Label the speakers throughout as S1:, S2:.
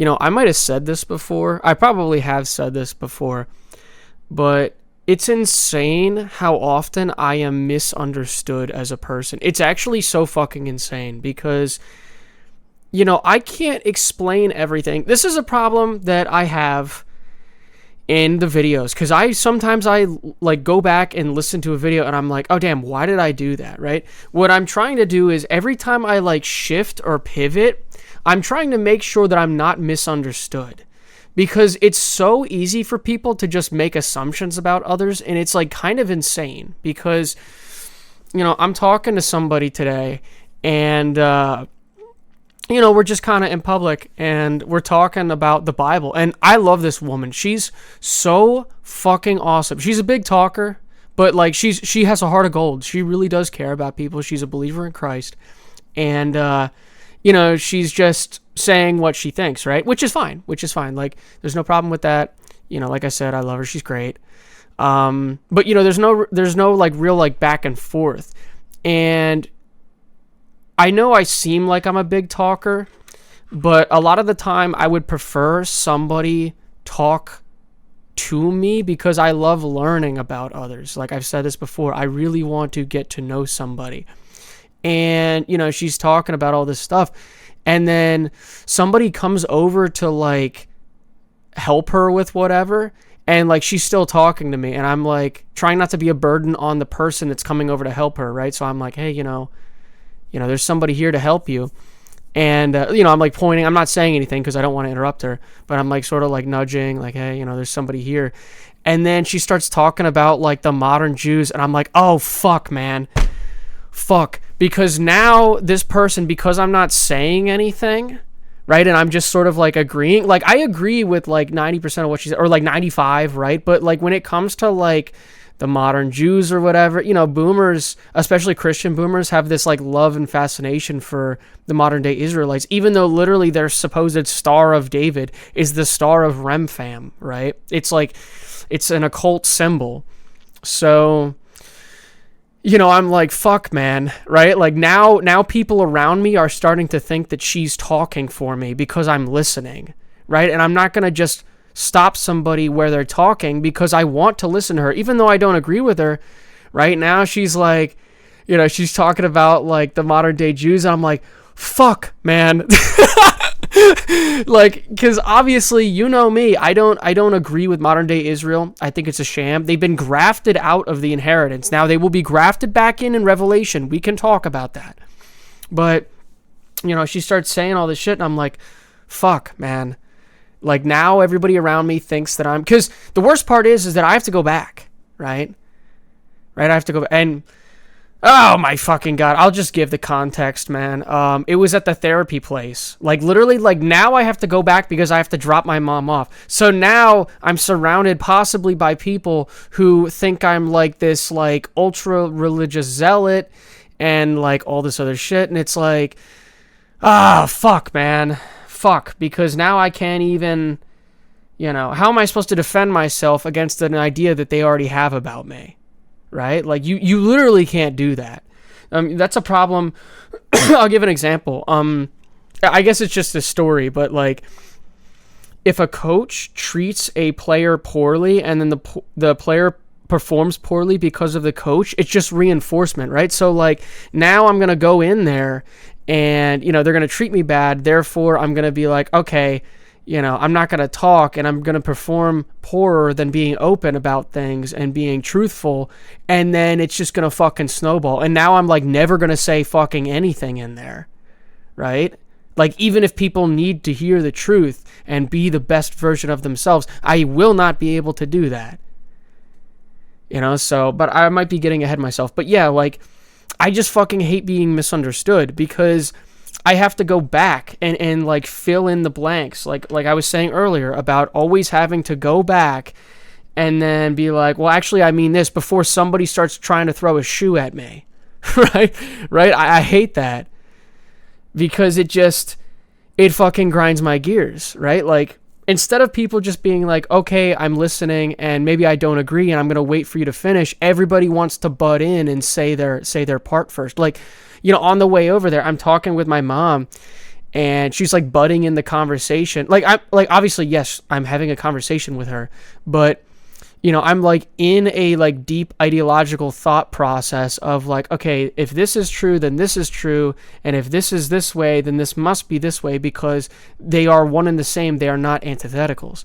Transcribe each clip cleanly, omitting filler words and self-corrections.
S1: I might have said this before. I probably have said this before, but it's insane how often I am misunderstood as a person. It's actually so fucking insane because, I can't explain everything. This is a problem that I have in the videos because sometimes I like go back and listen to a video and I'm like, oh damn, why did I do that? Right? What I'm trying to do is every time I like shift or pivot, I'm trying to make sure that I'm not misunderstood, because it's so easy for people to just make assumptions about others, and it's like kind of insane because I'm talking to somebody today and we're just kind of in public and we're talking about the Bible. And I love this woman. She's so fucking awesome. She's a big talker, but like she has a heart of gold. She really does care about people. She's a believer in Christ. And, she's just saying what she thinks, right? Which is fine. Like, there's no problem with that. Like I said, I love her. She's great. But there's no like real like back and forth. And I know I seem like I'm a big talker, but a lot of the time I would prefer somebody talk to me because I love learning about others. Like I've said this before, I really want to get to know somebody. And, she's talking about all this stuff. And then somebody comes over to like help her with whatever. And like she's still talking to me. And I'm like trying not to be a burden on the person that's coming over to help her, right? So I'm like, hey, there's somebody here to help you. And, I'm like pointing. I'm not saying anything because I don't want to interrupt her. But I'm like sort of like nudging, like, hey, there's somebody here. And then she starts talking about like the modern Jews. And I'm like, oh, fuck, man. Fuck. Because now this person, because I'm not saying anything, right? And I'm just sort of like agreeing. Like I agree with like 90% of what she said, or like 95, right? But like when it comes to like the modern Jews or whatever, boomers, especially Christian boomers, have this like love and fascination for the modern day Israelites, even though literally their supposed Star of David is the Star of Remphan, right? It's like, it's an occult symbol. So, I'm like, fuck, man, right? Like now people around me are starting to think that she's talking for me because I'm listening, right? And I'm not going to just stop somebody where they're talking because I want to listen to her, even though I don't agree with her. Right now she's like, she's talking about like the modern day Jews, and I'm like, fuck, man. Like, because obviously me, I don't agree with modern day Israel. I think it's a sham. They've been grafted out of the inheritance. Now they will be grafted back in Revelation. We can talk about that. But she starts saying all this shit and I'm like, fuck, man. Like now everybody around me thinks that because the worst part is that I have to go back, right? I have to go, and oh my fucking God, I'll just give the context, man. It was at the therapy place. Like literally, like now I have to go back because I have to drop my mom off. So now I'm surrounded possibly by people who think I'm like this like ultra religious zealot and like all this other shit. And it's like, fuck, man. Fuck, because now I can't even, how am I supposed to defend myself against an idea that they already have about me? Right? Like you literally can't do that. That's a problem. I'll give an example. I guess it's just a story, but like if a coach treats a player poorly and then the player performs poorly because of the coach, it's just reinforcement, right? So like now I'm going to go in there and, they're going to treat me bad. Therefore, I'm going to be like, okay, I'm not going to talk and I'm going to perform poorer than being open about things and being truthful. And then it's just going to fucking snowball. And now I'm like never going to say fucking anything in there, right? Like even if people need to hear the truth and be the best version of themselves, I will not be able to do that. So, but I might be getting ahead of myself. But yeah, like I just fucking hate being misunderstood because I have to go back and like fill in the blanks. Like I was saying earlier about always having to go back and then be like, well, actually, I mean this before somebody starts trying to throw a shoe at me. Right? I hate that because it fucking grinds my gears, right? Like instead of people just being like, okay, I'm listening and maybe I don't agree and I'm going to wait for you to finish, everybody wants to butt in and say their part first. Like, on the way over there, I'm talking with my mom and she's like butting in the conversation. Like I'm like, obviously, yes, I'm having a conversation with her, but I'm like in a like deep ideological thought process of like, okay, if this is true, then this is true. And if this is this way, then this must be this way, because they are one and the same. They are not antitheticals.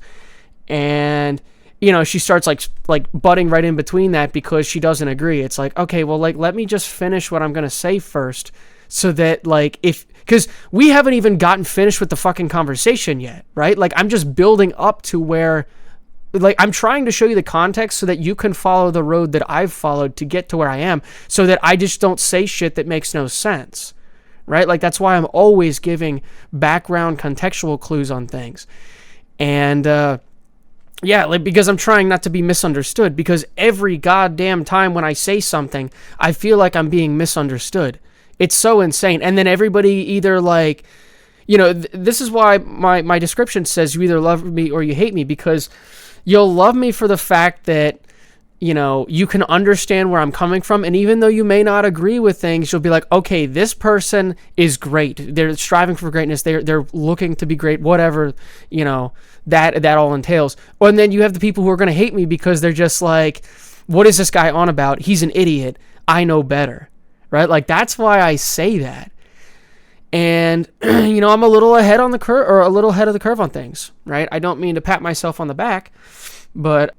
S1: And, she starts like butting right in between that because she doesn't agree. It's like, okay, well, like, let me just finish what I'm going to say first, so that like, because we haven't even gotten finished with the fucking conversation yet, right? Like, I'm just building up to where, like, I'm trying to show you the context so that you can follow the road that I've followed to get to where I am, so that I just don't say shit that makes no sense, right? Like, that's why I'm always giving background contextual clues on things. And, yeah, like, because I'm trying not to be misunderstood, because every goddamn time when I say something, I feel like I'm being misunderstood. It's so insane. And then everybody either like, this is why my description says you either love me or you hate me, because you'll love me for the fact that, you can understand where I'm coming from. And even though you may not agree with things, you'll be like, okay, this person is great. They're striving for greatness. They're looking to be great, whatever, that all entails. And then you have the people who are going to hate me because they're just like, what is this guy on about? He's an idiot. I know better, right? Like, that's why I say that. And, I'm a little ahead on the curve, or a little ahead of the curve on things, right? I don't mean to pat myself on the back, but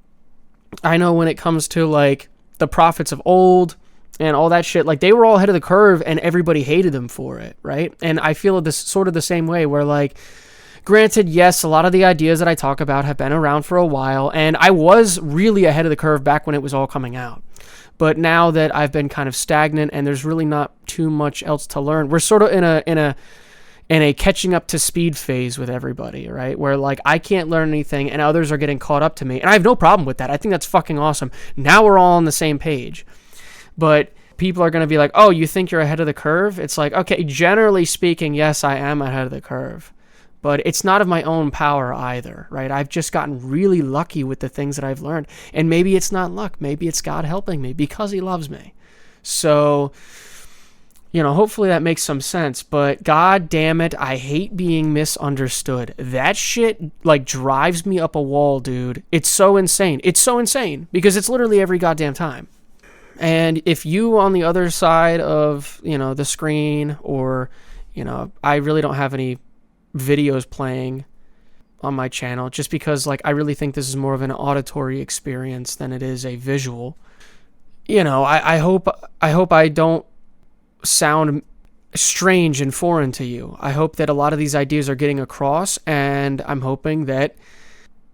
S1: I know when it comes to like the prophets of old and all that shit, like, they were all ahead of the curve and everybody hated them for it, right? And I feel this sort of the same way, where like, granted, yes, a lot of the ideas that I talk about have been around for a while, and I was really ahead of the curve back when it was all coming out. But now that I've been kind of stagnant and there's really not too much else to learn, we're sort of in a catching up to speed phase with everybody, right? Where like, I can't learn anything and others are getting caught up to me. And I have no problem with that. I think that's fucking awesome. Now we're all on the same page. But people are going to be like, oh, you think you're ahead of the curve? It's like, okay, generally speaking, yes, I am ahead of the curve. But it's not of my own power either, right? I've just gotten really lucky with the things that I've learned. And maybe it's not luck. Maybe it's God helping me because he loves me. So, hopefully that makes some sense. But god damn it, I hate being misunderstood. That shit, like, drives me up a wall, dude. It's so insane. It's so insane because it's literally every goddamn time. And if you on the other side of, the screen, or, I really don't have any videos playing on my channel, just because like, I really think this is more of an auditory experience than it is a visual. I hope I don't sound strange and foreign to you. I hope that a lot of these ideas are getting across, and I'm hoping that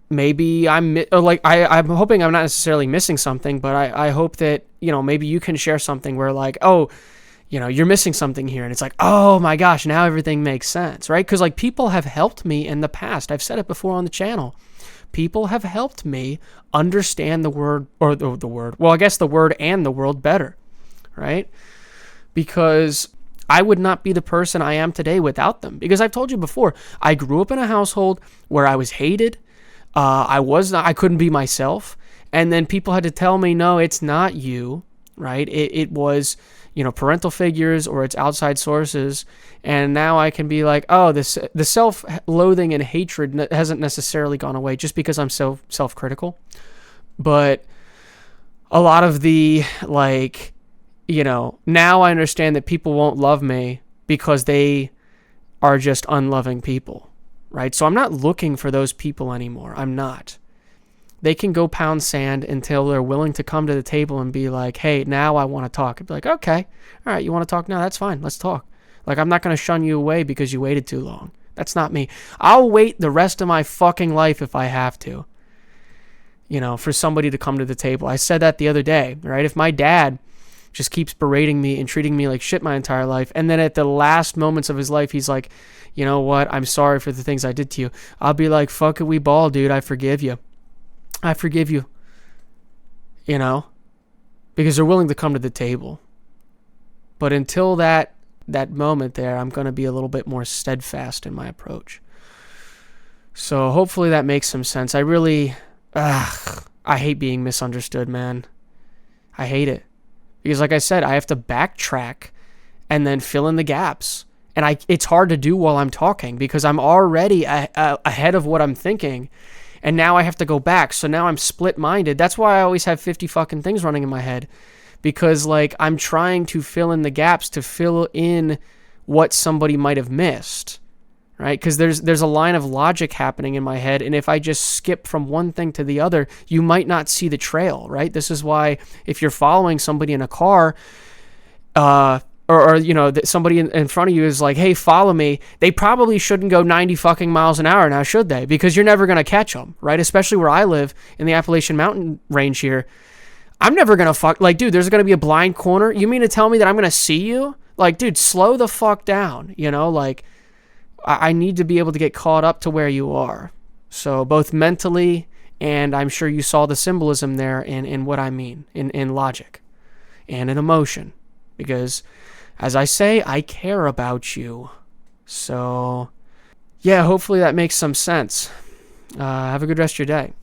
S1: maybe I'm hoping I'm not necessarily missing something, but I hope that, maybe you can share something where like, oh, you're missing something here. And it's like, oh my gosh, now everything makes sense, right? Because like, people have helped me in the past. I've said it before on the channel. People have helped me understand the word, or the word. Well, I guess the word and the world better, right? Because I would not be the person I am today without them. Because I've told you before, I grew up in a household where I was hated. I couldn't be myself. And then people had to tell me, no, it's not you, right? It was, parental figures, or it's outside sources. And now I can be like, oh, the self-loathing and hatred hasn't necessarily gone away just because I'm so self-critical. But a lot of the, like, now I understand that people won't love me because they are just unloving people, right? So I'm not looking for those people anymore. I'm not. They can go pound sand until they're willing to come to the table and be like, hey, now I want to talk. I'd be like, okay, all right, you want to talk now? That's fine. Let's talk. Like, I'm not going to shun you away because you waited too long. That's not me. I'll wait the rest of my fucking life if I have to, for somebody to come to the table. I said that the other day, right? If my dad just keeps berating me and treating me like shit my entire life, and then at the last moments of his life, he's like, you know what? I'm sorry for the things I did to you. I'll be like, fuck it, we ball, dude. I forgive you. I forgive you, because they're willing to come to the table. But until that moment there, I'm going to be a little bit more steadfast in my approach. So hopefully that makes some sense. I really, I hate being misunderstood, man. I hate it. Because like I said, I have to backtrack and then fill in the gaps. And it's hard to do while I'm talking because I'm already ahead of what I'm thinking. And now I have to go back. So now I'm split-minded. That's why I always have 50 fucking things running in my head. Because, like, I'm trying to fill in the gaps to fill in what somebody might have missed. Right? Because there's a line of logic happening in my head. And if I just skip from one thing to the other, you might not see the trail. Right? This is why if you're following somebody in a car, or you know, somebody in front of you is like, hey, follow me, they probably shouldn't go 90 fucking miles an hour now, should they? Because you're never going to catch them, right? Especially where I live in the Appalachian Mountain Range here. I'm never going to like, dude, there's going to be a blind corner. You mean to tell me that I'm going to see you? Like, dude, slow the fuck down, you know? Like, I need to be able to get caught up to where you are. So both mentally, and I'm sure you saw the symbolism there in what I mean, in logic and in emotion. Because, as I say, I care about you. So, yeah, hopefully that makes some sense. Have a good rest of your day.